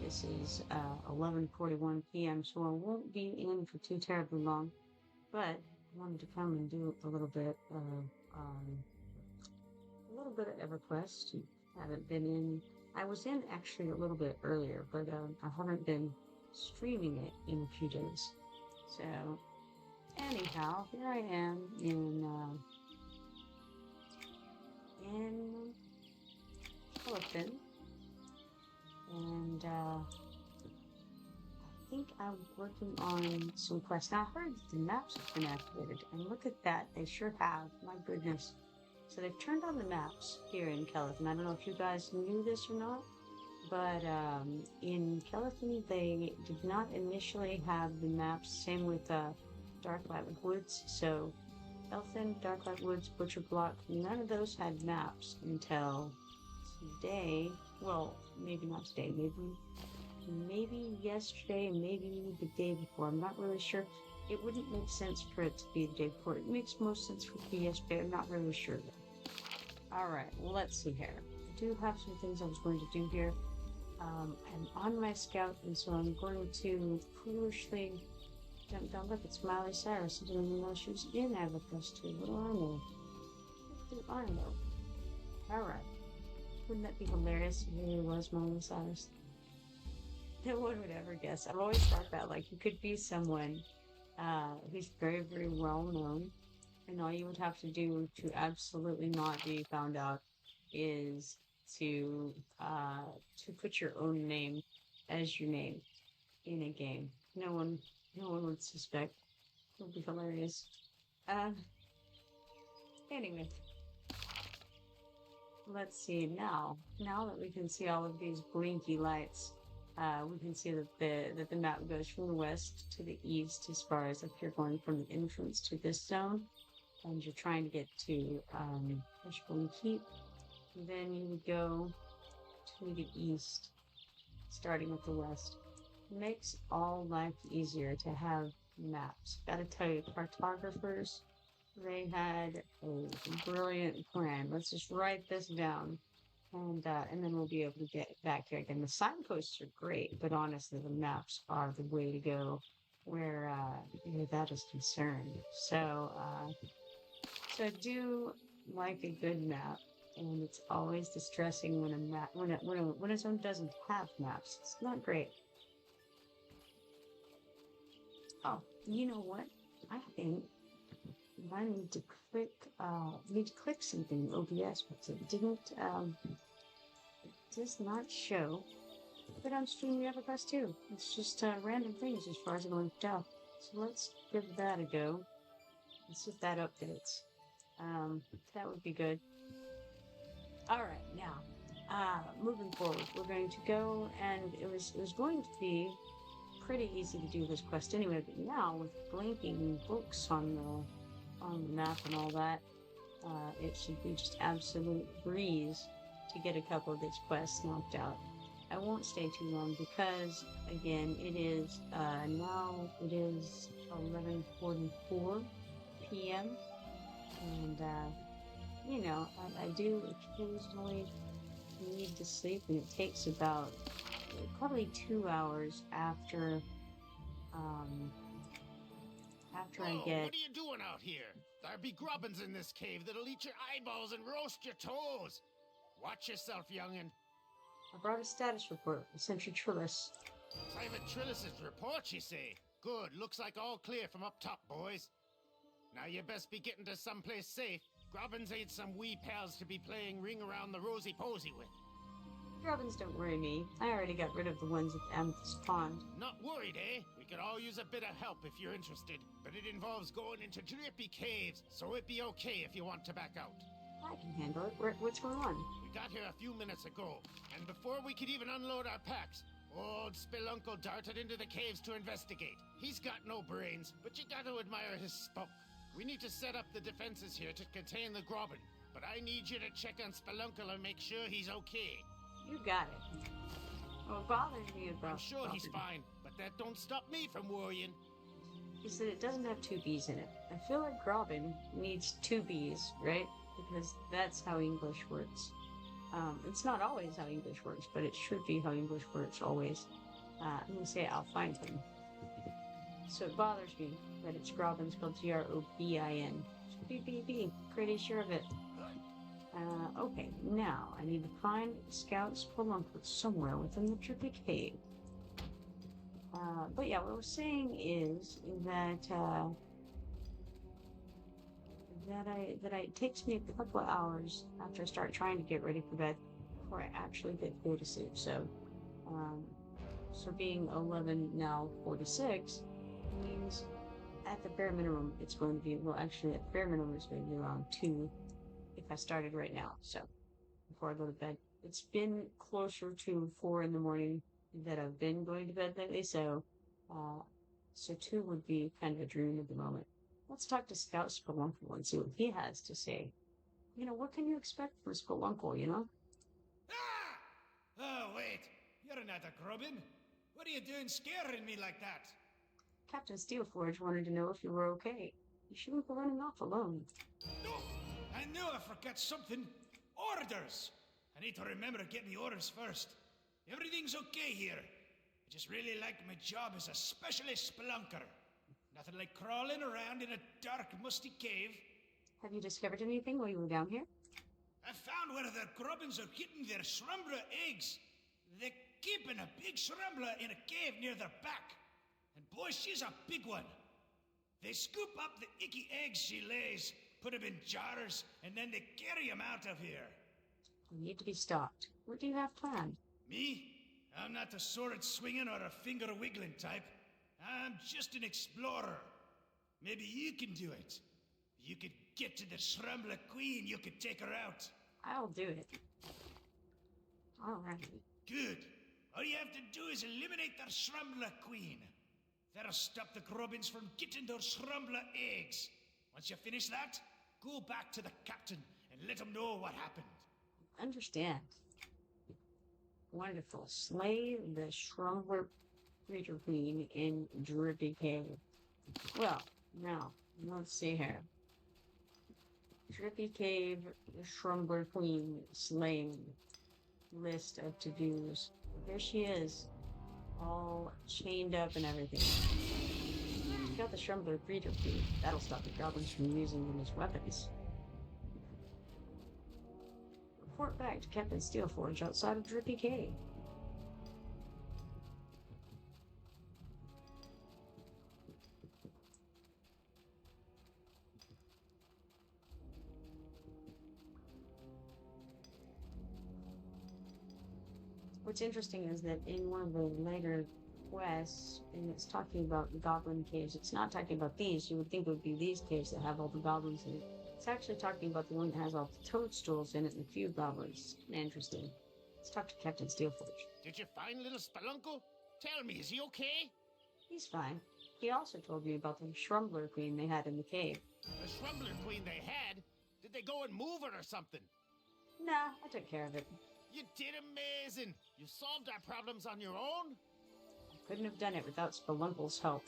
This is 11:41 p.m., so I won't be in for too terribly long. But I wanted to come and do a little bit of EverQuest. I haven't been in. I was in actually a little bit earlier, but I haven't been streaming it in a few days. So anyhow, here I am in Kelethin, and I think I'm working on some quests. Now I heard the maps have been activated, and look at that, they sure have. My goodness. So they've turned on the maps here in Kelethin. I don't know if you guys knew this or not, but in Kelethin they did not initially have the maps. Same with Darklight Woods. So Kelethin, Darklight Woods, Butcherblock, none of those had maps until today. Well, maybe not today. Maybe yesterday, maybe the day before. I'm not really sure. It wouldn't make sense for it to be the day before. It makes most sense for it to be yesterday. I'm not really sure though. Alright, well, let's see here. I do have some things I was going to do here. I'm on my scout, and so I'm going to foolishly jump down. Look, it's Miley Cyrus. I didn't even know she was in EverQuest 2. What do I know? What do I know? Alright. Wouldn't that be hilarious if it really was Miley Cyrus? No one would ever guess. I've always thought that, like, you could be someone who's very, very well known, and all you would have to do to absolutely not be found out is to put your own name as your name in a game. No one would suspect. It would be hilarious. Anyway, let's see now. Now that we can see all of these blinky lights, we can see that the map goes from the west to the east as far as if you're going from the entrance to this zone and you're trying to get to Crushbone Keep, then you would go to the east, starting with the west. It makes all life easier to have maps. Gotta tell you, cartographers, they had a brilliant plan. Let's just write this down. And then we'll be able to get back here again. The signposts are great, but honestly, the maps are the way to go where that is concerned. So I do like a good map, and it's always distressing when a zone doesn't have maps. It's not great. Oh, you know what? I think I need to click something in OBS because it didn't it does not show that I'm streaming EverQuest 2. It's just random things as far as I can tell. So let's give that a go. Let's see if that updates. That would be good. Alright, now moving forward, we're going to go, and it was going to be pretty easy to do this quest anyway, but now with blinking books on the map and all that, it should be just absolute breeze to get a couple of these quests knocked out. I won't stay too long because, again, it is now it is 11:44 p.m. and you know, I do occasionally need to sleep, and it takes about probably 2 hours after I get. What are you doing out here? There be Grobins in this cave that'll eat your eyeballs and roast your toes. Watch yourself, youngin'. I brought a status report from Sentry Trillis. Private Trillis's report, you say? Good, looks like all clear from up top, boys. Now you best be getting to someplace safe. Grobins ain't some wee pals to be playing ring around the rosy-posy with. Grobins don't worry me. I already got rid of the ones at the Amethyst Pond. Not worried, eh? We could all use a bit of help if you're interested. But it involves going into drippy caves, so it'd be okay if you want to back out. I can handle it. What's going on? We got here a few minutes ago, and before we could even unload our packs, old Speluncle darted into the caves to investigate. He's got no brains, but you got to admire his spunk. We need to set up the defenses here to contain the Grobin, but I need you to check on Speluncle and make sure he's okay. You got it. What bothers me about... I'm sure he's fine, but that don't stop me from worrying. Is that it doesn't have 2 B's in it. I feel like Grobin needs 2 B's, right? Because that's how English works. It's not always how English works, but it should be how English works always. I'm gonna say I'll find him. So it bothers me that it's Grobin spelled Grobin. B. Pretty sure of it. Okay, now I need to find Scout Spelunker somewhere within the Drippy Cave. But yeah, what I was saying is that it takes me a couple of hours after I start trying to get ready for bed before I actually get go to sleep. So, being 11 now 46 means at the bare minimum it's going to be, well, actually at the bare minimum it's going to be around 2 if I started right now. So before I go to bed, it's been closer to 4 in the morning that I've been going to bed lately. So 2 would be kind of a dream at the moment. Let's talk to Scout Spelunker and see what he has to say. You know, what can you expect from Spelunker, you know? Ah! Oh, wait. You're not a Grobin. What are you doing scaring me like that? Captain Steelforge wanted to know if you were okay. You shouldn't be running off alone. No! I knew I forgot something. Orders! I need to remember to get the orders first. Everything's okay here. I just really like my job as a specialist spelunker. Nothing like crawling around in a dark, musty cave. Have you discovered anything while you were down here? I found where the Grobins are getting their shrumbler eggs. They're keeping a big shrumbler in a cave near their back. And boy, she's a big one. They scoop up the icky eggs she lays, put them in jars, and then they carry them out of here. You need to be stopped. What do you have planned? Me? I'm not a sword-swinging or a finger-wiggling type. I'm just an explorer. Maybe you can do it. You could get to the Shrumbler Queen, you could take her out. I'll do it. Alright. Good. All you have to do is eliminate the Shrumbler Queen. That'll stop the Grobins from getting those Shrumbler eggs. Once you finish that, go back to the captain and let him know what happened. Understand. Wonderful. Slay the Shrumbler Creature Queen in Drippy Cave. Well, now, let's see here. Drippy Cave, Shrumbler Queen, slaying. List of to-dos. There she is. All chained up and everything. Got the Shrumbler Creature Queen. That'll stop the goblins from using them as weapons. Report back to Captain Steelforge outside of Drippy Cave. What's interesting is that in one of the later quests, and it's talking about the goblin caves, it's not talking about these. You would think it would be these caves that have all the goblins in it. It's actually talking about the one that has all the toadstools in it and a few goblins. Interesting. Let's talk to Captain Steelforge. Did you find little Speluncle? Tell me, is he okay? He's fine. He also told me about the Shrumbler Queen they had in the cave. The Shrumbler Queen they had? Did they go and move her or something? Nah, I took care of it. You did amazing! You solved our problems on your own? I couldn't have done it without Spelunkle's help.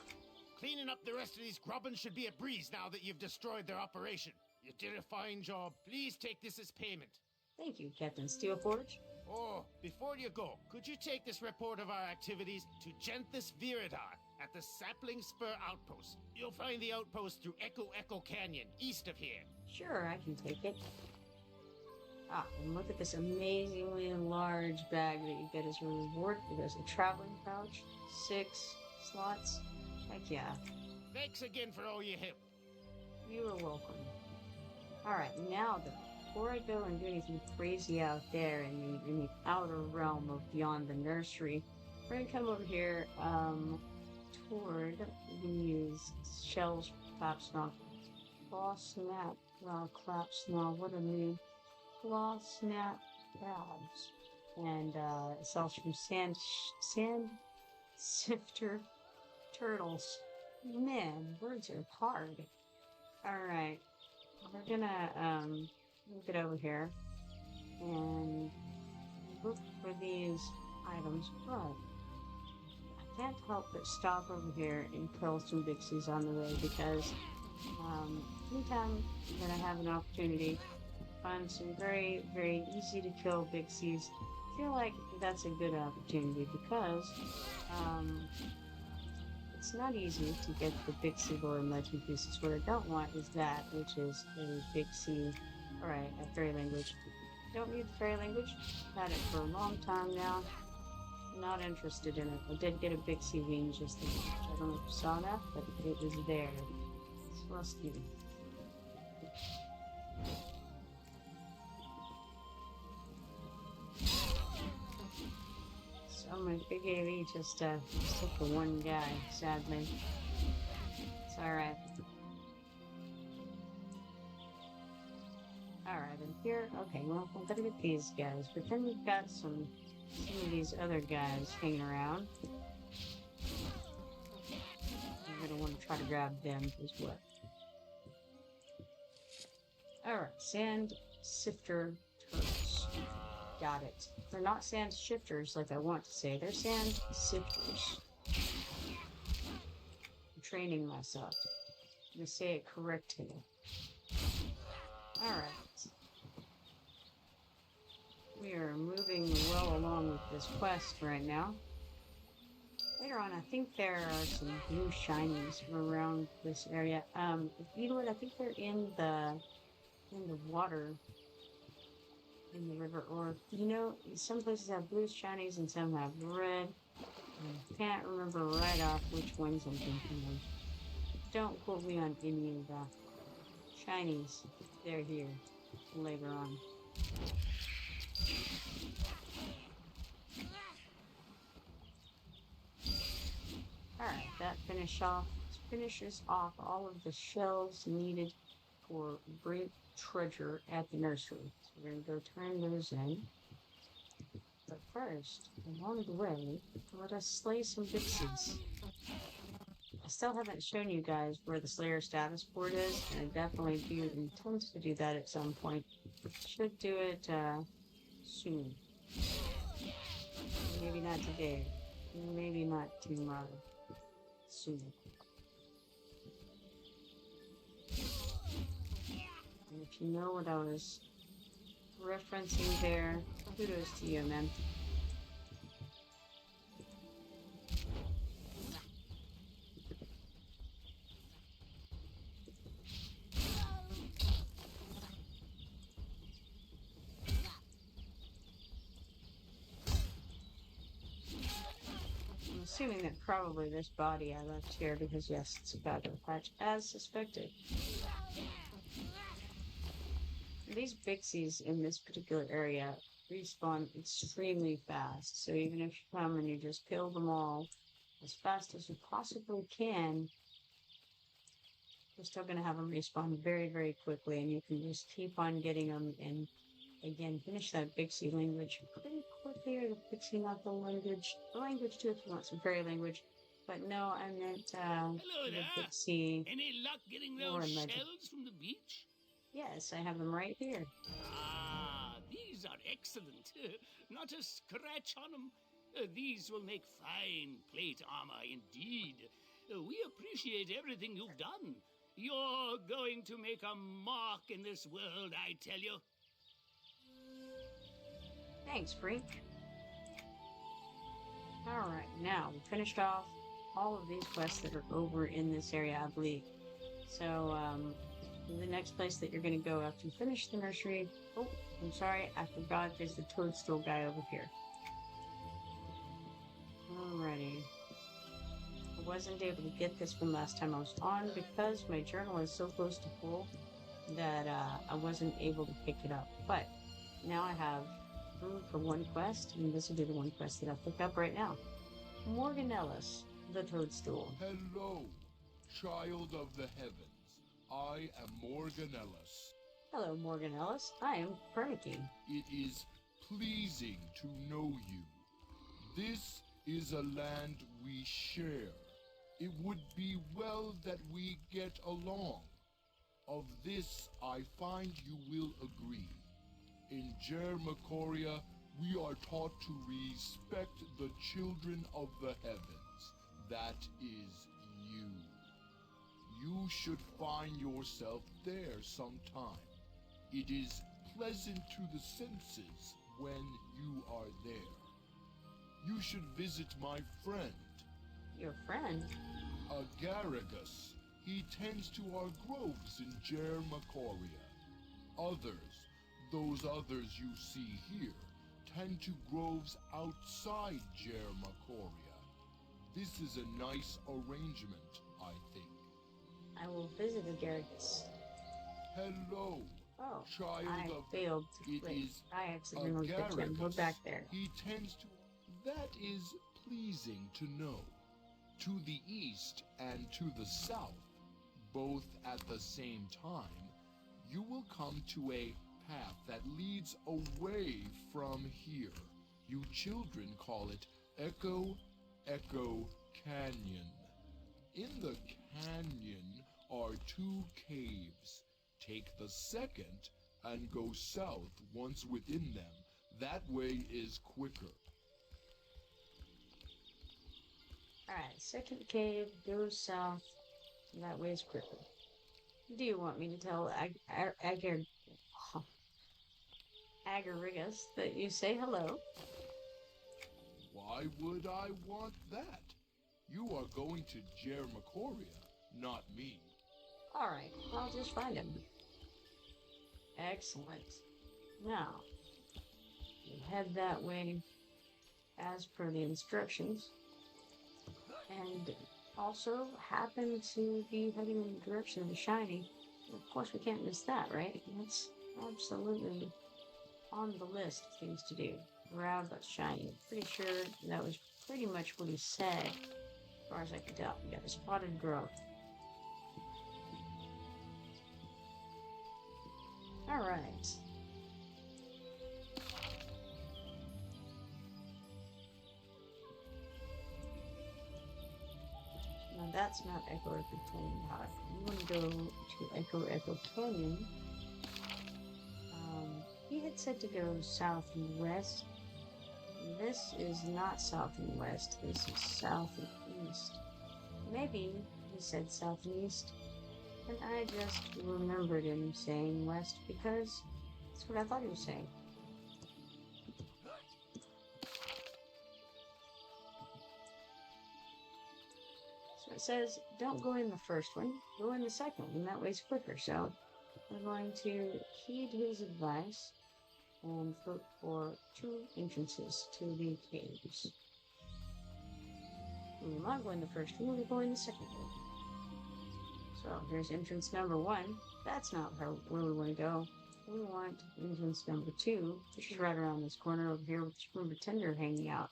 Cleaning up the rest of these Grobins should be a breeze now that you've destroyed their operation. You did a fine job. Please take this as payment. Thank you, Captain Steelforge. Oh, before you go, could you take this report of our activities to Jenthis Viridar at the Sapling Spur Outpost? You'll find the outpost through Echo Canyon, east of here. Sure, I can take it. Ah, and look at this amazingly large bag that you get as a reward for this. A traveling pouch, 6 slots. Heck yeah. Thanks again for all your help. You are welcome. Alright, now then, before I go and do anything crazy out there in the outer realm of beyond the nursery, we're gonna come over here, toward these shells, clapsnaw. Claw snap, clapsnaw, what a name. Claw snap crabs. And, it sells from sand sifter turtles. Man, words are hard. Alright. We're gonna, get over here and look for these items, but I can't help but stop over here and kill some Bixies on the way because, anytime that I have an opportunity, find some very, very easy to kill Bixies. I feel like that's a good opportunity because it's not easy to get the Bixie lore and legend pieces. What I don't want is that, which is a Bixie, alright, a fairy language. Don't need the fairy language. Had it for a long time now. Not interested in it. I did get a Bixie wing just then. I don't know if you saw that, but it was there. It's rusty. So my big AV just took the one guy, sadly. It's alright. Alright, and here, okay, well, I'm gonna get these guys, but then we've got some of these other guys hanging around. I'm gonna want to try to grab them as well. Alright, sand sifter turtles. Got it. They're not sand shifters like I want to say, they're sand sifters. I'm training myself. I'm gonna say it correctly. Alright. We are moving well along with this quest right now. Later on, I think there are some blue shinies around this area. You know what? I think they're in the water in the river. Or you know, some places have blue shinies and some have red. I can't remember right off which ones I'm thinking of. Don't quote me on any of the shinies. They're here later on. Alright, that finishes off all of the shells needed for great treasure at the nursery. So we're going to go turn those in. But first, along the way, let us slay some Bixies. I still haven't shown you guys where the Slayer status board is, and I definitely do intend to do that at some point. Should do it soon. Maybe not today. Maybe not tomorrow. Soon. And if you know what I was referencing there, kudos to you, man. Assuming that probably this body I left here because yes, it's a battle patch as suspected. These Bixies in this particular area respawn extremely fast, so even if you come and you just kill them all as fast as you possibly can, you're still going to have them respawn very, very quickly, and you can just keep on getting them and again, finish that Bixie language pretty quickly, or the Bixie not the language. The language too if you want some fairy language. But no, I meant Hello the there. Bixie. Any luck getting those shells from the beach? Yes, I have them right here. Ah, these are excellent. Not a scratch on them. These will make fine plate armor indeed. We appreciate everything you've done. You're going to make a mark in this world, I tell you. Thanks, freak. Alright, now we finished off all of these quests that are over in this area, I believe. So, the next place that you're going to go after you finish the nursery... Oh, I'm sorry, I forgot there's the toadstool guy over here. Alrighty. I wasn't able to get this one last time I was on because my journal is so close to full that I wasn't able to pick it up. But now I have room for one quest, and this will be the one quest that I'll pick up right now. Morganellis, the toadstool. Hello, child of the heavens. I am Morganellis. Hello, Morganellis. I am Pernicky. It is pleasing to know you. This is a land we share. It would be well that we get along. Of this I find you will agree. In Germacoria, we are taught to respect the children of the heavens. That is you. You should find yourself there sometime. It is pleasant to the senses when you are there. You should visit my friend, Your friend? Agarigus. He tends to our groves in Jermacoria. Others, those others you see here, tend to groves outside Jermacoria. This is a nice arrangement, I think. I will visit Agarigus. Hello, Oh, child I of... failed to It click. is I accidentally clicked him. We're Agarigus. back there. He tends to... That is pleasing to know. To the east and to the south, both at the same time, you will come to a path that leads away from here. You children call it Echo Canyon. In the canyon are 2 caves. Take the second and go south once within them. That way is quicker. Alright, second cave goes south. That way is quicker. Do you want me to tell Agarigus that you say hello? Why would I want that? You are going to Jermacoria, not me. Alright, I'll just find him. Excellent. Now, you head that way as per the instructions. And also happen to be heading in the direction of the shiny. Of course, we can't miss that, right? That's absolutely on the list of things to do. Grab a shiny. Pretty sure that was pretty much what he said, as far as I can tell. We got a spotted growth. Alright. Now that's not Echo Canyon. You want to go to Echo Canyon. He had said to go south and west. This is not south and west. This is south and east. Maybe he said south and east, and I just remembered him saying west because that's what I thought he was saying. So it says, don't go in the first one, go in the second, and that way it's quicker. So we're going to heed his advice and look for 2 entrances to the caves. We will not go in the first one, we'll go in the second one. So here's entrance number 1. That's not where we want to go. We want entrance number 2, which is right around this corner over here with the Tender hanging out.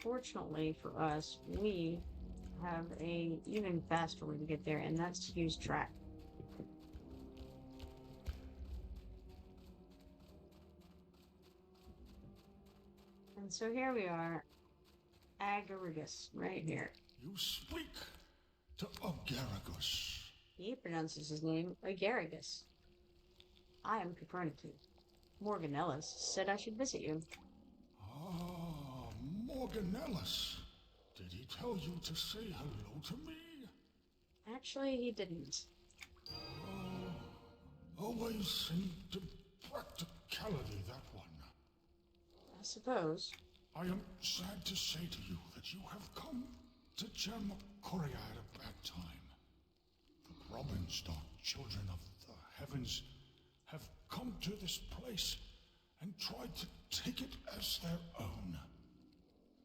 Fortunately for us, we have a even faster way to get there, and that's to use track. And so here we are, Agarigus, right here. You speak to Agarigus. He pronounces his name Agarigus. I am Copernicus. Morganellus said I should visit you. Ah, Morganellus. Did he tell you to say hello to me? Actually, he didn't. Always seemed to practicality, that one. I suppose. I am sad to say to you that you have come to Jermacoria at a bad time. The Grobins, dark children of the heavens, have come to this place and tried to take it as their own.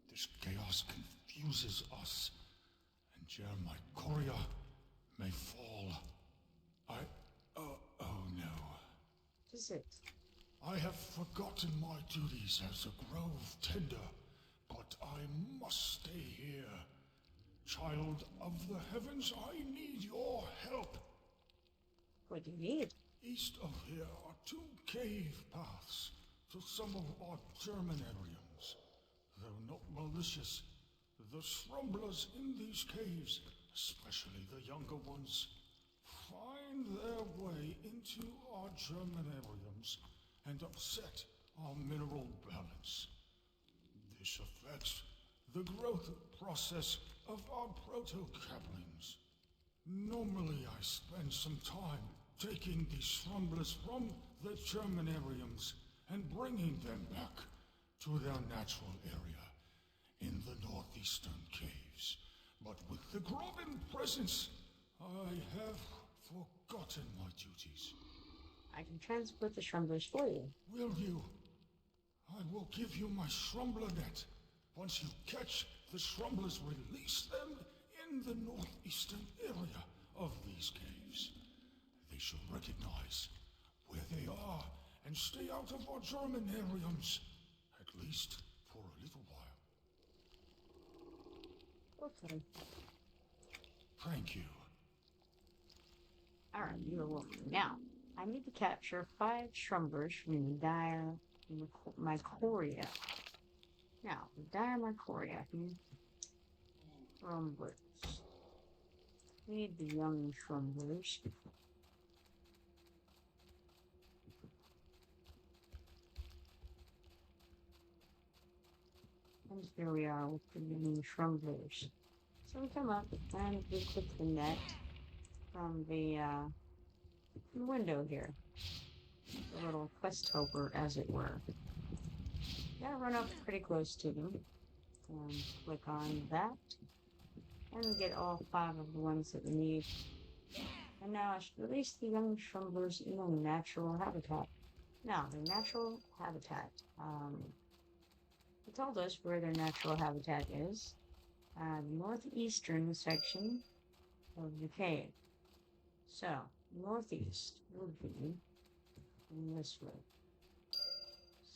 This chaos confuses us, and Jermacoria may fall. Oh no. Is it? I have forgotten my duties as a grove tender, but I must stay here. Child of the heavens, I need your help. What do you need? East of here are 2 cave paths to some of our Germanariums. Though not malicious, the Srumblers in these caves, especially the younger ones, find their way into our Germanariums and upset our mineral balance. This affects the growth process of our proto-caplings. Normally I spend some time taking the slumberers from the Germanariums and bringing them back to their natural area in the northeastern caves. But with the Grobin presence, I have forgotten my duties. I can transport the Shrumblers for you. Will you? I will give you my Shrumbler net. Once you catch the Shrumblers, release them in the northeastern area of these caves. They shall recognize where they are and stay out of our Germanariums, at least for a little while. Okay. Thank you. Alright, you are welcome. Now, I need to capture 5 Shrumblers from the dire Mycoria. Now, the dire Mycoria. Shrumblers. We need the young Shrumblers. And here we are with the young Shrumblers. So we come up and we click the net from the window here. The little quest helper, as it were. Gotta run up pretty close to them. And click on that. And get all 5 of the ones that we need. And now I should release the young Shrumblers in their natural habitat. Now, their natural habitat. It told us where their natural habitat is. The northeastern section of the cave. So, northeast would be in this way.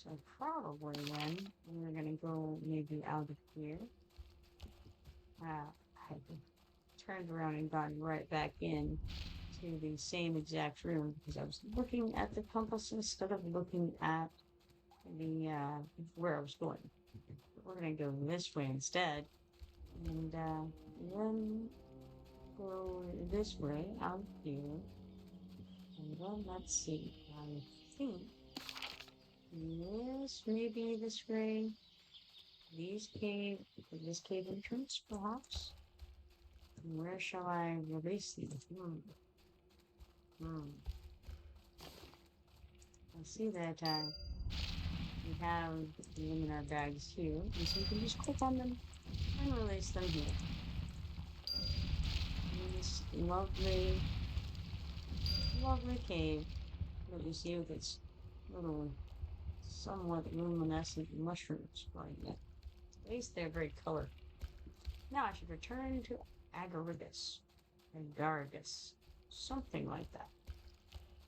So probably then, we're going to go maybe out of here. I turned around and gotten right back in to the same exact room because I was looking at the compass instead of looking at the where I was going. We're going to go this way instead. And then go this way out here. And then let's see. I think this may be this way. This cave entrance, perhaps. Where shall I release these? I see that we have the luminar bags here, and so you can just click on them and release them here. This lovely cave that you see with its little somewhat luminescent mushrooms right now. At least they're very colorful. Now I should return to Agarigus. Something like that.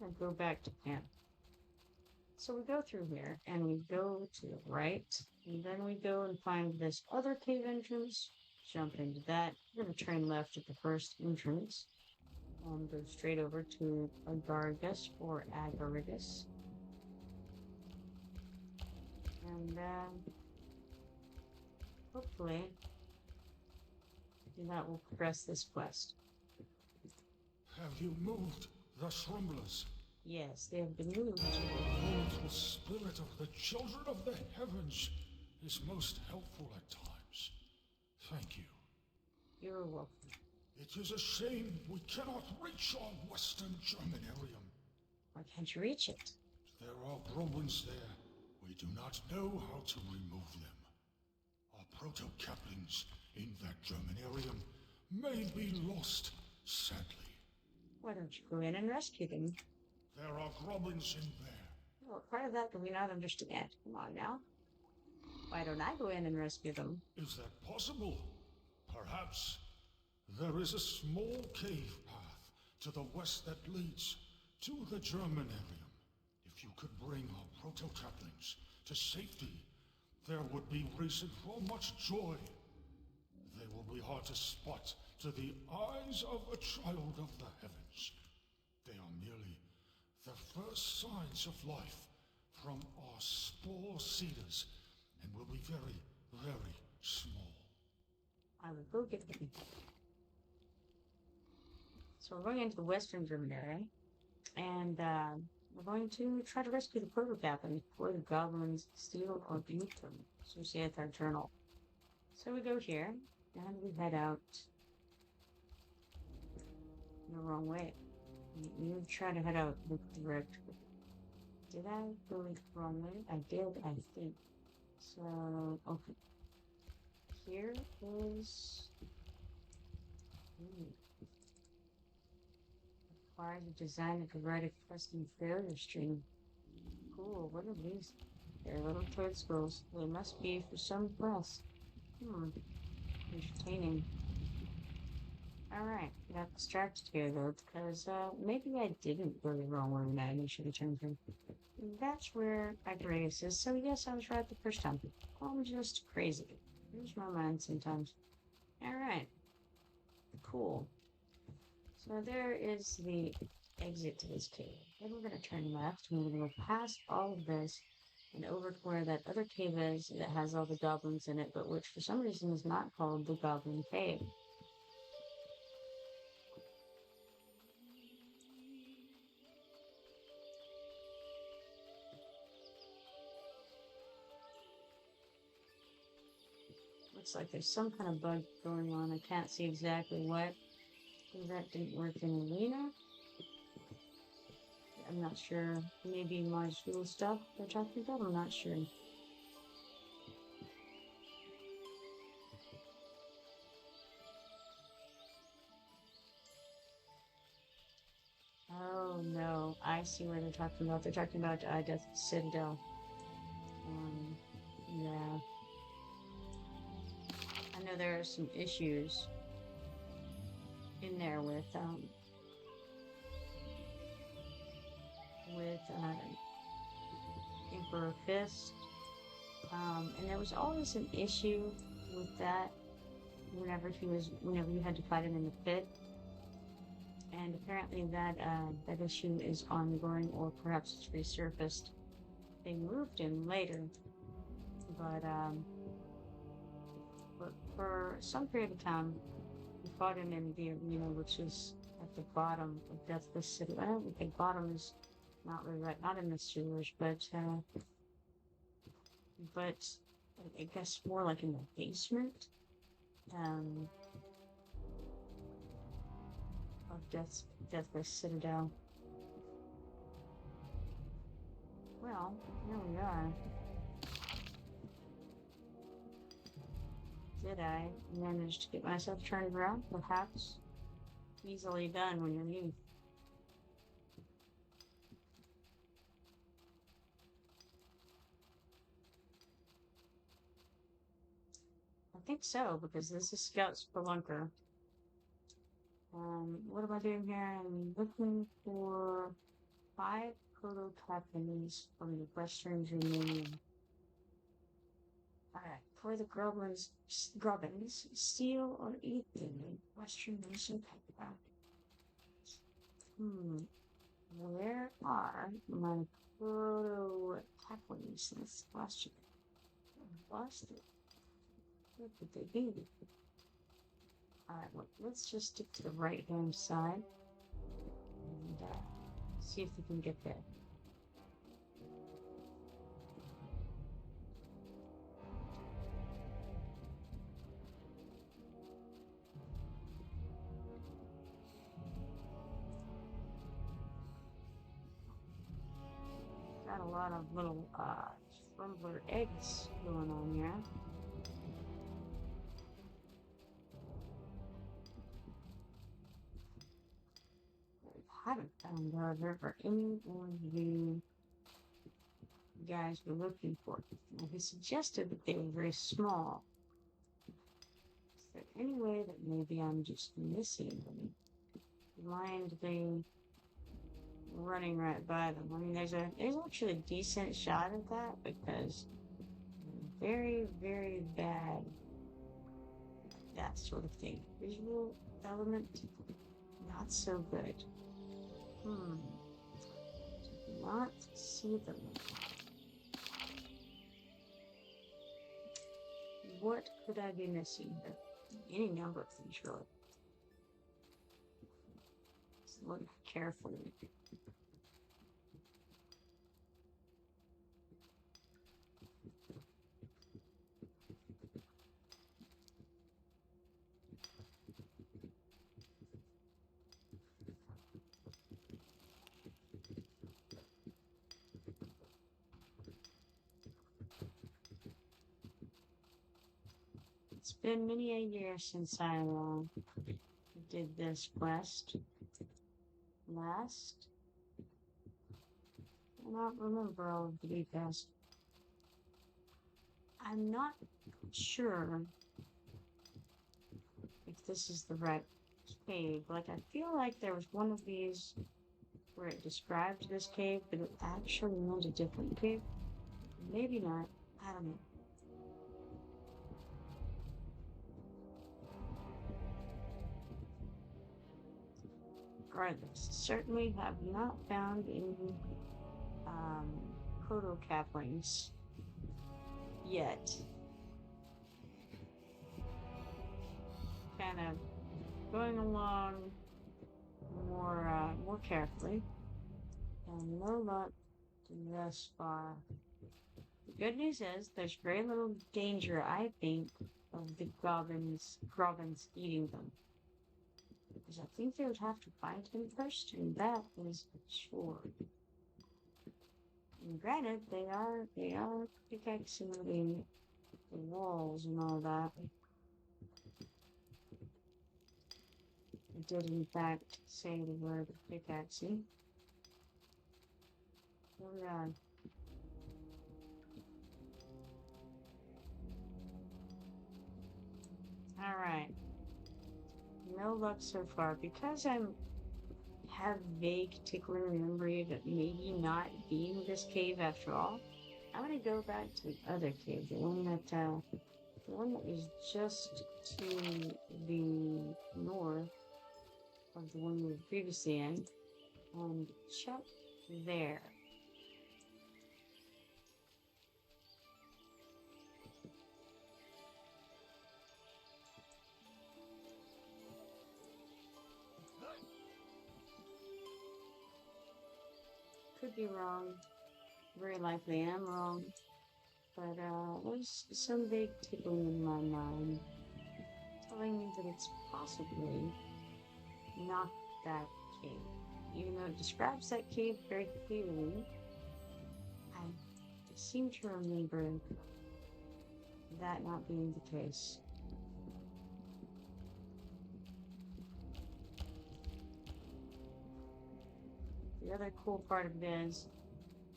And go back to camp. So we go through here, and we go to the right, and then we go and find this other cave entrance, jump into that. We're going to turn left at the first entrance, and go straight over to Agarigus or Agarigus. And hopefully that will progress this quest. Have you moved the Shrumblers? Yes, they have been moved. The spirit of the children of the heavens is most helpful at times. Thank you. You're welcome. It is a shame we cannot reach our western Germanarium. Why can't you reach it? There are Grobins there. We do not know how to remove them. Our proto-caplings in that Germanarium may be lost, sadly. Why don't you go in and rescue them? There are Grobins in there. Well, part of that do we not understand. Come on now. Why don't I go in and rescue them? Is that possible? Perhaps. There is a small cave path to the west that leads to the Germanarium. If you could bring our proto-caplings to safety, there would be reason for much joy. They will be hard to spot to the eyes of a child of the heavens. They are merely the first signs of life from our spore seeders and will be very, very small. I will go get them. So we're going into the western Germanarium, and we're going to try to rescue the proto-captain before the goblins steal or beat them. So saith our journal. So we go here, and we head out the wrong way. You try to head out the direct. Did I go the wrong way? I did, I think. So, okay. Here is. Required to design and write a custom failure stream. Cool, what are these? They're little toad squirrels. They must be for some quest. Entertaining. Alright, got distracted here though, because maybe I didn't go the wrong way when I initially turned in. That's where Icarus is, so yes, I was right the first time. I'm just crazy. Lose my mind sometimes. Alright. Cool. So there is the exit to this cave. Then we're going to turn left, and we're going to go past all of this and over to where that other cave is that has all the goblins in it, but which for some reason is not called the Grobin Cave. Looks like there's some kind of bug going on. I can't see exactly what. That didn't work in arena. I'm not sure. Maybe module stuff they're talking about. I'm not sure. Oh no, I see what they're talking about. They're talking about Death Citadel. Yeah. I know there are some issues in there with Emperor Fist, and there was always an issue with that whenever you had to fight him in the pit, and apparently that issue is ongoing, or perhaps it's resurfaced. They moved him later, but for some period of time, we fought him in the arena, which is at the bottom of Deathless City. I don't think bottom is not really right, not in the sewers, but I guess more like in the basement of Deathless Citadel. Well, here we are. Did I manage to get myself turned around? Perhaps. Easily done when you're new. I think so, because this is Scout Spelunker. What am I doing here? I'm looking for 5 proto-captains from the Western Dominion. Alright, for the Grobins, steal or eat them in Western Nation Paper. Where are my proto-captains? Let's question. Lost it. Where could they be? Alright, well, let's just stick to the right-hand side and see if we can get there. Got a lot of little crumbler eggs going on here. I haven't found however any of the guys we're looking for. Now, he suggested that they were very small. Is there any way that maybe I'm just missing them? Blindly running right by them. I mean, there's actually a decent shot at that because I'm very, very bad at that sort of thing. Visual element, not so good. Do not see them. What could I be missing here? Any number of things, really. Let's look carefully. It's been many a year since I did this quest last. I don't remember all of the details. I'm not sure if this is the right cave. Like, I feel like there was one of these where it described this cave, but it actually meant a different cave. Maybe not. I don't know. Regardless, certainly have not found any proto-caplings yet. Kind of going along more carefully, and no luck thus far. The good news is there's very little danger, I think, of the Grobins eating them. Because I think they would have to find him first, and that is a chore. And granted, they are pickaxing the walls and all that. I did in fact say the word pickaxing. Hold on. Alright. No luck so far. Because I have vague tickling memory of it maybe not being this cave after all, I'm gonna go back to the other cave, the one that is just to the north of the one we were previously in, and check there. Could be wrong. Very likely am wrong. But there's some big tickling in my mind telling me that it's possibly not that cave. Even though it describes that cave very clearly, I seem to remember that not being the case. The other cool part of it is,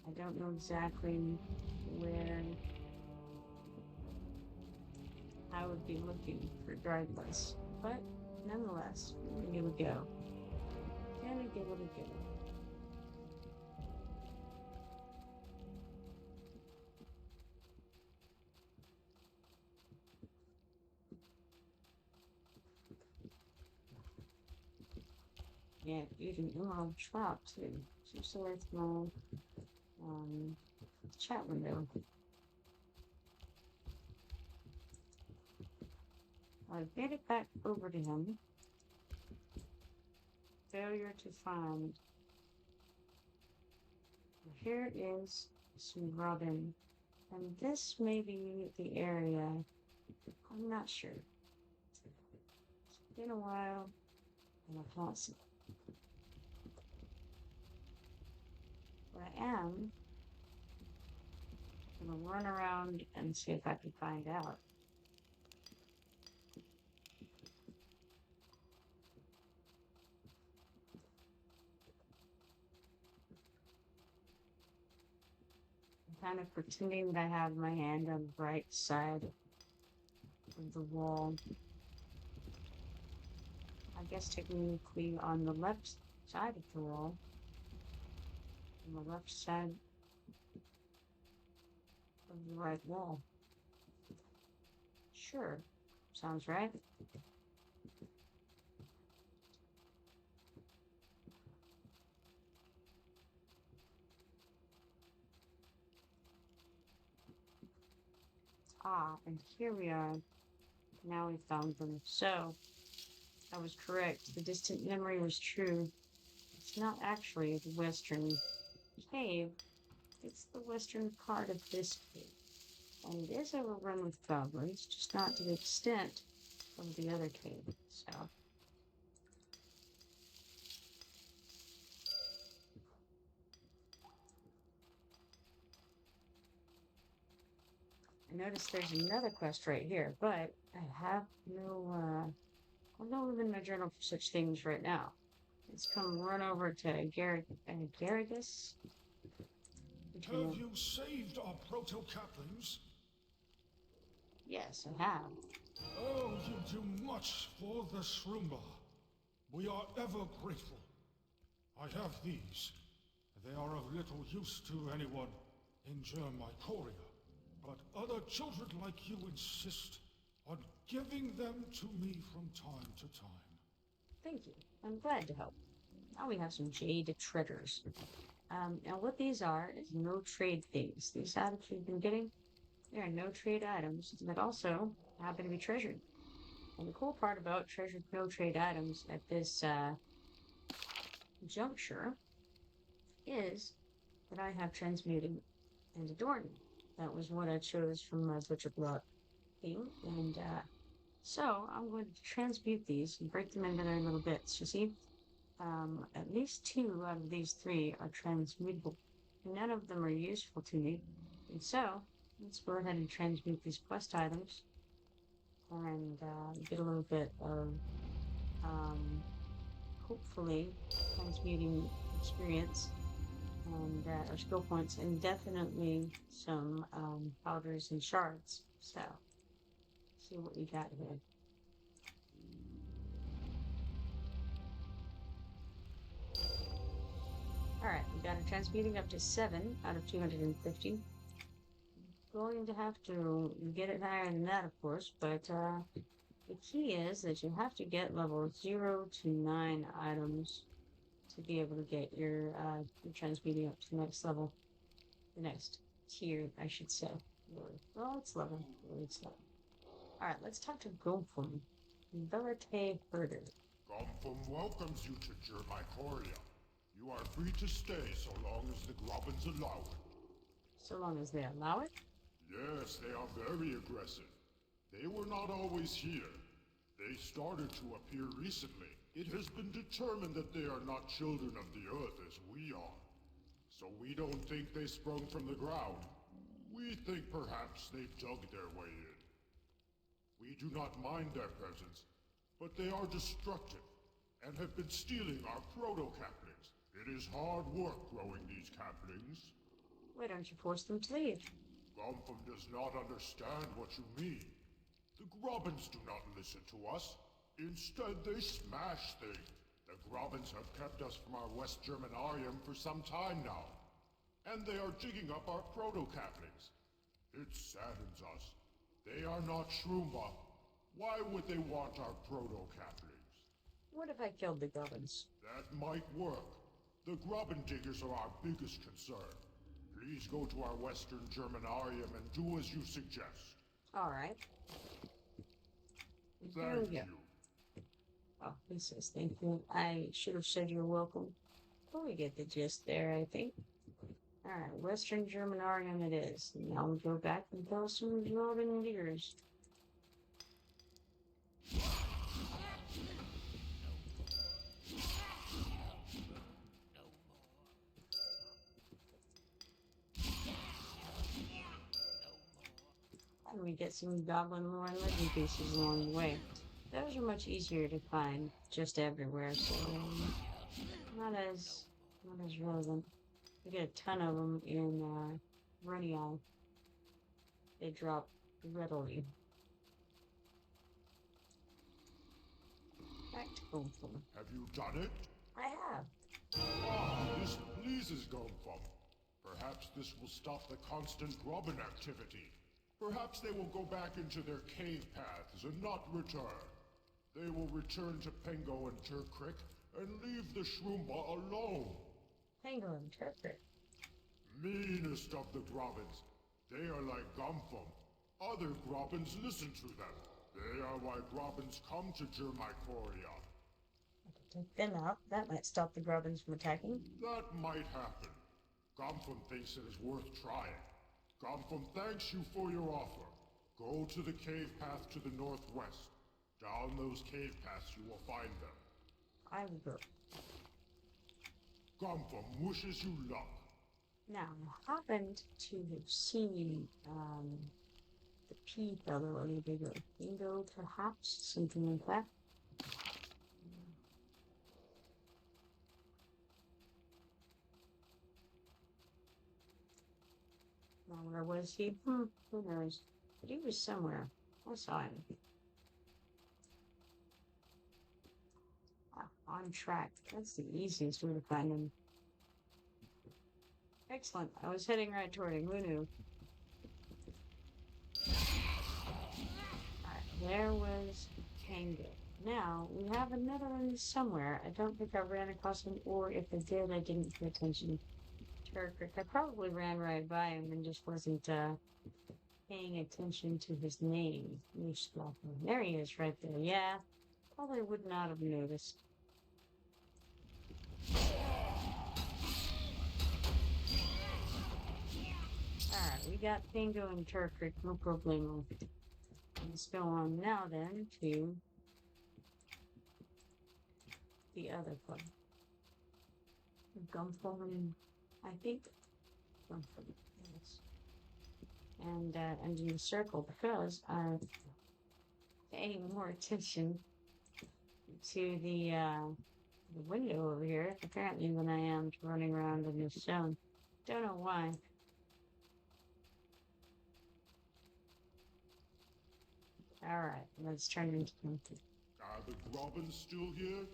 I don't know exactly where I would be looking regardless, but nonetheless, we're gonna give it a go. Gonna give it a go. Yeah, even emerald trout too. Just so it's my chat window. I made it back over to him. Failure to find. Here is some Grobin, and this may be the area. I'm not sure. It's been a while, and I can't see. But I am gonna run around and see if I can find out. I'm kind of pretending that I have my hand on the right side of the wall. I guess technically on the left side of the wall. On the left side of the right wall. Sure. Sounds right. Ah, and here we are. Now we found them. So, I was correct. The distant memory was true. It's not actually the western cave. It's the western part of this cave. And it is overrun with goblins, just not to the extent of the other cave. So, I noticed there's another quest right here, but I have no, I don't live in my journal for such things right now. Let's come run over to Garrigus. Have you saved our proto-caplings? Yes, I have. Oh, you do much for the Shroomba. We are ever grateful. I have these. They are of little use to anyone in Germycoria, but other children like you insist on giving them to me from time to time. Thank you. I'm glad to help. Now we have some jade treasures. And what these are is no trade things. These items we've been getting, they are no trade items that also happen to be treasured. And the cool part about treasured no trade items at this juncture is that I have transmuted and adorned. That was what I chose from my Butcherblock theme, and so I'm going to transmute these and break them into their little bits. You see, at least 2 out of these 3 are transmutable. None of them are useful to me, and so let's go ahead and transmute these quest items and get a little bit of hopefully transmuting experience and or skill points, and definitely some powders and shards. So, see what we got here. Alright, we got a transmuting up to 7 out of 250. Going to have to get it higher than that, of course, but the key is that you have to get level 0 to 9 items to be able to get your transmuting up to the next level. The next tier, I should say. Well, it's level. It's level. Alright, let's talk to Grobin, Velite Herder. Gompham welcomes you to Germycoria. You are free to stay so long as the Grobins allow it. So long as they allow it? Yes, they are very aggressive. They were not always here. They started to appear recently. It has been determined that they are not children of the Earth as we are. So we don't think they sprung from the ground. We think perhaps they dug their way in. We do not mind their presence, but they are destructive and have been stealing our proto-caplings. It is hard work growing these caplings. Why don't you force them to leave? Gompham does not understand what you mean. The Grobins do not listen to us. Instead, they smash things. The Grobins have kept us from our West Germanarium for some time now. And they are digging up our proto-caplings. It saddens us. They are not Shroomba. Why would they want our proto-caplings? What if I killed the Grobins? That might work. The Grobin diggers are our biggest concern. Please go to our Western Germanarium and do as you suggest. Alright. Thank you. Oh, he says thank you. I should have said you're welcome. But we get the gist there, I think. Alright, Western Germanarium it is. Now we go back and kill some Grobin diggers. And we get some goblin lore and legend pieces along the way. Those are much easier to find just everywhere, so not as relevant. We get a ton of them in Runny Eye. They drop readily. Back to Gompham. Have you done it? I have. Ah, this pleases Gompham. Perhaps this will stop the constant Grobin activity. Perhaps they will go back into their cave paths and not return. They will return to Pengo and Turkrick and leave the Shroomba alone. Pengo and Turkrick. Meanest of the Grobins. They are like Gompham. Other Grobins listen to them. They are why Grobins come to Germycoria. I can take them out. That might stop the Grobins from attacking. That might happen. Gompham thinks it is worth trying. Gompham thanks you for your offer. Go to the cave path to the northwest. Down those cave paths you will find them. I will go. Gompham wishes you luck. Now, I happened to have seen the P fellow any bigger. Bingo, perhaps, something like that. Now, where was he? Who knows? But he was somewhere. I saw him. On track. That's the easiest way to find him. Excellent. I was heading right toward him. Who knew? Alright, there was Tango. Now, we have another one somewhere. I don't think I ran across him, or if I did, I didn't pay attention. Turkrick. I probably ran right by him and just wasn't paying attention to his name. There he is right there. Yeah, probably would not have noticed. Alright, we got Tango and Turkrick, no problemo. Let's go on now then to the other one. Gumphorn, I think. Gumphorn, yes. And in the circle because I'm paying more attention to the window over here, apparently, than I am to running around in this zone. Don't know why. Alright, let's turn into something. Are the Grobins still here?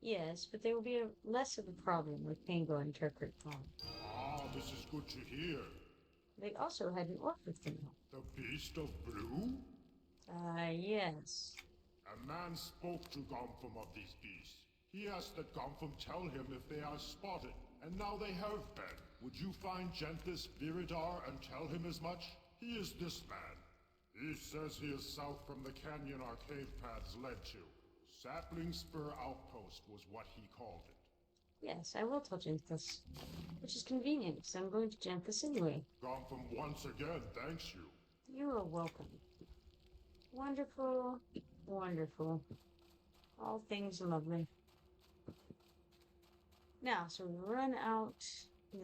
Yes, but there will be less of a problem with Tango and Turkrick Farm. Ah, this is good to hear. They also had an orc with them. The Beast of Blue? Yes. A man spoke to Gompham of these beasts. He asked that Gompham tell him if they are spotted, and now they have been. Would you find Jenthis Viridar and tell him as much? He is this man. He says he is south from the canyon our cave paths led to. Sapling Spur Outpost was what he called it. Yes, I will tell Jenthis. Which is convenient, because I'm going to Jenthis anyway. Gompham once again thanks you. You are welcome. Wonderful, wonderful. All things lovely. Now, so we run out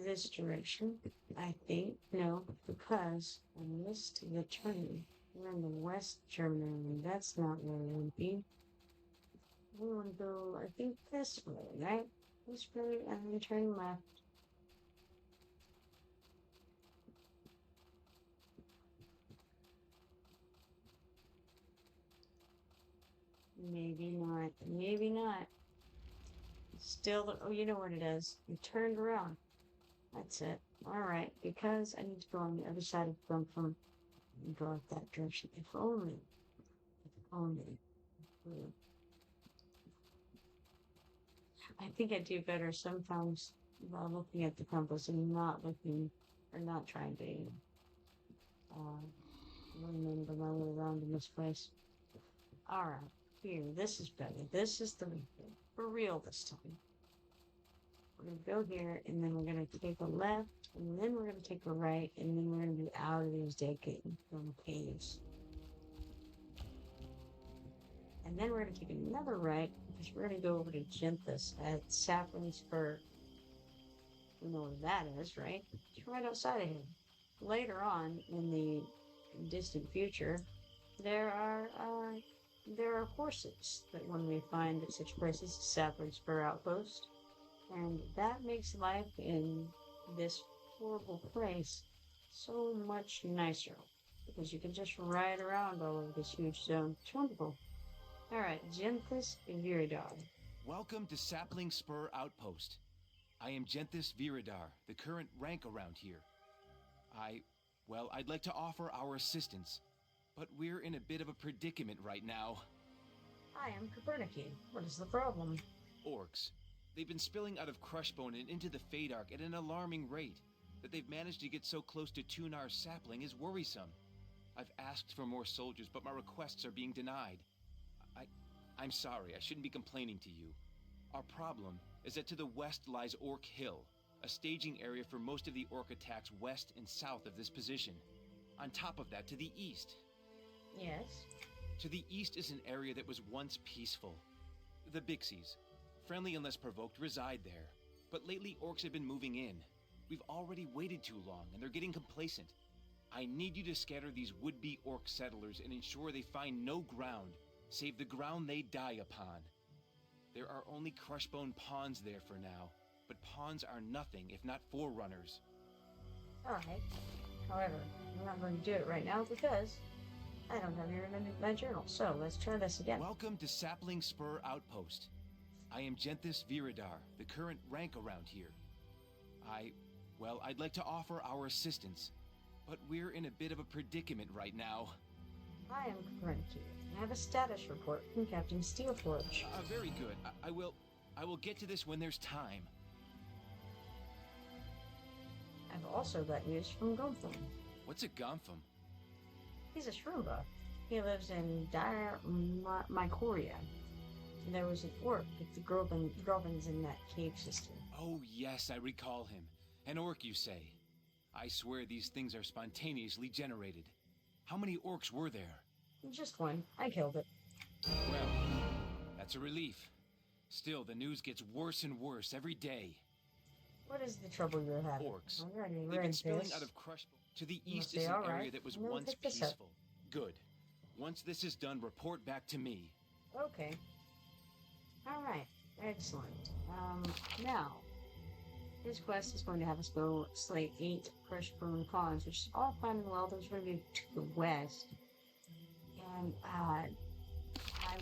this direction, I think. No, because I missed the turn. We're in the West Germany. That's not where we want to be. We want to go, I think, this way, right? This way, and then turn left. Maybe not. Maybe not. Still, oh, you know what it is. You turned around. That's it. Alright, because I need to go on the other side of Gumpham and go out that direction. If only. If only. I think I do better sometimes while looking at the compass and not looking, or not trying to remember my way around in this place. Alright, here, this is better. This is the for real this time. We're going to go here, and then we're going to take a left, and then we're going to take a right, and then we're going to be out of these decades from caves. And then we're going to take another right, because we're going to go over to Jenthis at Sapling Spur. You know where that is, right? It's right outside of here. Later on, in the distant future, there are horses that one may find at such places as Sapling Spur Outpost. And that makes life in this horrible place so much nicer. Because you can just ride around all over this huge zone. It's wonderful. Alright, Jenthis Viridar. Welcome to Sapling Spur Outpost. I am Jenthis Viridar, the current rank around here. I'd like to offer our assistance, but we're in a bit of a predicament right now. I am Copernicus. What is the problem? Orcs. They've been spilling out of Crushbone and into the Faydark at an alarming rate. That they've managed to get so close to Tunar Sapling is worrisome. I've asked for more soldiers, but my requests are being denied. I'm sorry, I shouldn't be complaining to you. Our problem is that to the west lies Orc Hill, a staging area for most of the Orc attacks west and south of this position. On top of that, to the east. Yes? To the east is an area that was once peaceful. The Bixies, friendly unless provoked, reside there. But lately, Orcs have been moving in. We've already waited too long, and they're getting complacent. I need you to scatter these would-be orc settlers and ensure they find no ground, save the ground they die upon. There are only Crushbone pawns there for now, but pawns are nothing if not forerunners. Alright. However, I'm not going to do it right now because I don't have your name in my journal. So let's try this again. Welcome to Sapling Spur Outpost. I am Jenthis Viridar, the current rank around here. I'd like to offer our assistance, but we're in a bit of a predicament right now. I am Crunchy. I have a status report from Captain Steelforge. Very good. I will get to this when there's time. I've also got news from Grobin. What's a Gompham? He's a Shroomba. He lives in Dire Mycoria. There was an orc with the Grobins in that cave system. Oh yes, I recall him. An orc, you say? I swear these things are spontaneously generated. How many orcs were there? Just one. I killed it. Well, that's a relief. Still, the news gets worse and worse every day. What is the trouble you're having? Orcs. Already They've been spilling out of Crushbone. To the east is an area that was once peaceful. Good. Once this is done, report back to me. Okay. Alright. Excellent. Now, this quest is going to have us go slay 8 Crushbone pawns, which is all fine and well. Those are going to be to the west. And, I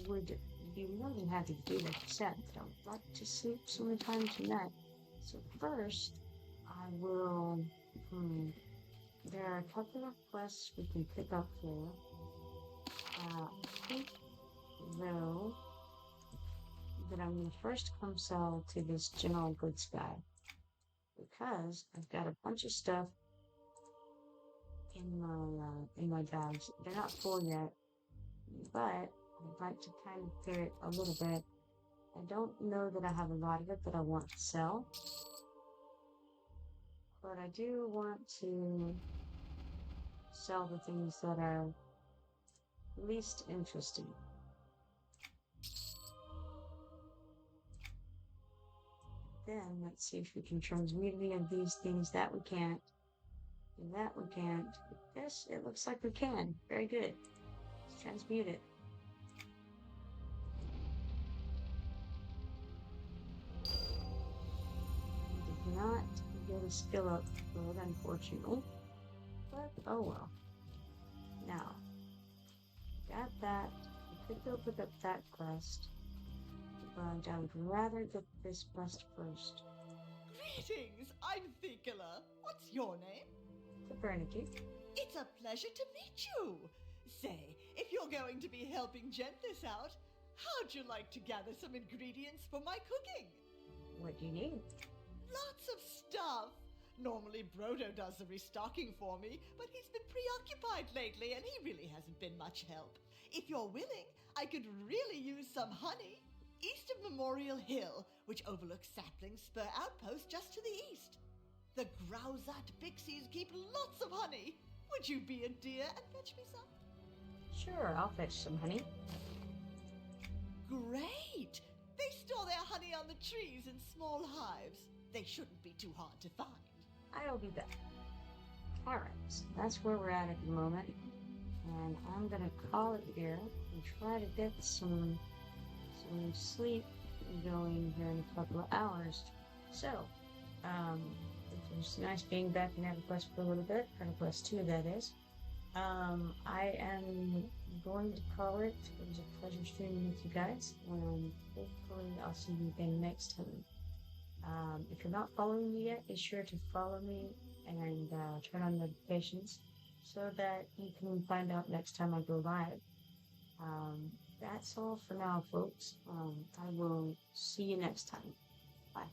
would be more than happy to do that except that I would like to sleep sometime tonight. So first, I will, there are a couple of quests we can pick up for. I think, though, that I'm going to first come sell to this general goods guy. Because I've got a bunch of stuff in my bags. They're not full yet, but I'd like to kind of clear it a little bit. I don't know that I have a lot of it that I want to sell, but I do want to sell the things that are least interesting. Then let's see if we can transmute any of these things. That we can't. And that we can't. This, it looks like we can. Very good. Let's transmute it. We did not get a skill up for it, unfortunately. But, oh well. Now, got that. We could go pick up that quest. But I would rather get this quest first. Greetings, I'm Thicula. What's your name? Copernicus. It's a pleasure to meet you. Say, if you're going to be helping Jenthis out, how'd you like to gather some ingredients for my cooking? What do you need? Lots of stuff. Normally Brodo does the restocking for me, but he's been preoccupied lately and he really hasn't been much help. If you're willing, I could really use some honey. East of Memorial Hill, which overlooks Sapling Spur Outpost just to the east. The Growzzat Bixies keep lots of honey. Would you be a dear and fetch me some? Sure, I'll fetch some honey. Great! They store their honey on the trees in small hives. They shouldn't be too hard to find. I'll be back. Alright, so that's where we're at the moment. And I'm gonna call it here and try to get some sleep going here in a couple of hours. So, it was nice being back in EverQuest for a little bit. EverQuest 2, that is. I am going to call it. It was a pleasure streaming with you guys, and hopefully I'll see you again next time. If you're not following me yet, be sure to follow me and turn on notifications so that you can find out next time I go live. That's all for now, folks. I will see you next time. Bye.